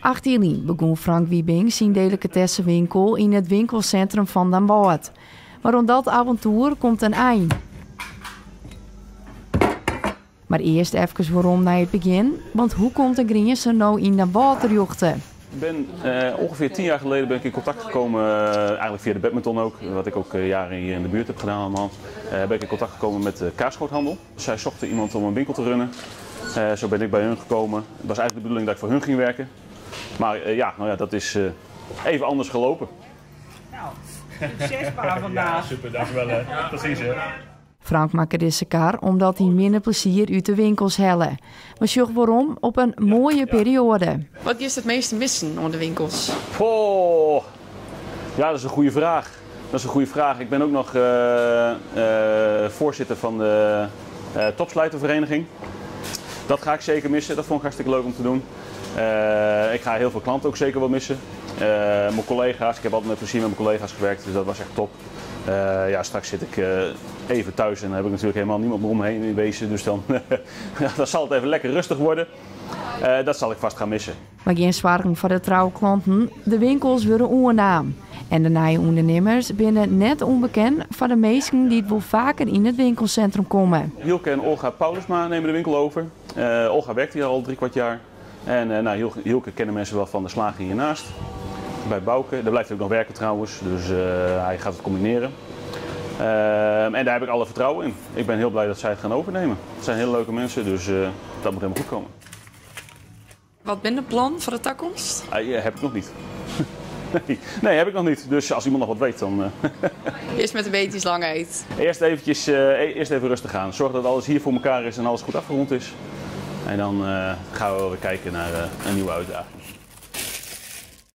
18 begon Frank Wiebing zijn delicatessenwinkel in het winkelcentrum van Den Bosch. Maar om dat avontuur komt een eind. Maar eerst even waarom naar het begin, want hoe komt de Griense nou in Den Bosch terecht? Ik ben ongeveer 10 jaar geleden ben ik in contact gekomen, eigenlijk via de badminton ook, wat ik ook jaren hier in de buurt heb gedaan allemaal. Ben ik in contact gekomen met de kaasgoothandel. Zij zochten iemand om een winkel te runnen. Zo ben ik bij hun gekomen. Het was eigenlijk de bedoeling dat ik voor hun ging werken. Maar dat is even anders gelopen. Nou, succes maar vandaag. Ja, super, dankjewel. Precies. Frank maakte deze kar omdat hij minder plezier uit de winkels helle. Maar zorg waarom op een mooie periode. Wat is het meeste missen aan de winkels? Oh, ja, dat is een goede vraag. Dat is een goede vraag. Ik ben ook nog voorzitter van de topslijtervereniging. Dat ga ik zeker missen. Dat vond ik hartstikke leuk om te doen. Ik ga heel veel klanten ook zeker wel missen. Mijn collega's, ik heb altijd met plezier met mijn collega's gewerkt, dus dat was echt top. Straks zit ik even thuis en dan heb ik natuurlijk helemaal niemand meer omheen in wezen. Dus dan, dan zal het even lekker rustig worden. Dat zal ik vast gaan missen. Maar geen zorgen voor de trouwe klanten. De winkels worden onnaam. En de nieuwe ondernemers binnen net onbekend voor de meesten die het wel vaker in het winkelcentrum komen. Hielke en Olga Paulusma nemen de winkel over. Olga werkt hier al 3/4 jaar. En Hielke kennen mensen wel van de slager hiernaast. Bij Bouke. Daar blijft hij ook nog werken trouwens. Dus hij gaat het combineren. En daar heb ik alle vertrouwen in. Ik ben heel blij dat zij het gaan overnemen. Het zijn hele leuke mensen, dus dat moet helemaal goed komen. Wat ben de plan voor de toekomst? Heb ik nog niet. Nee, heb ik nog niet. Dus als iemand nog wat weet, dan... Eerst met de beetjes lang eet. Eerst even rustig aan. Zorg dat alles hier voor elkaar is en alles goed afgerond is. En dan gaan we weer kijken naar een nieuwe uitdaging.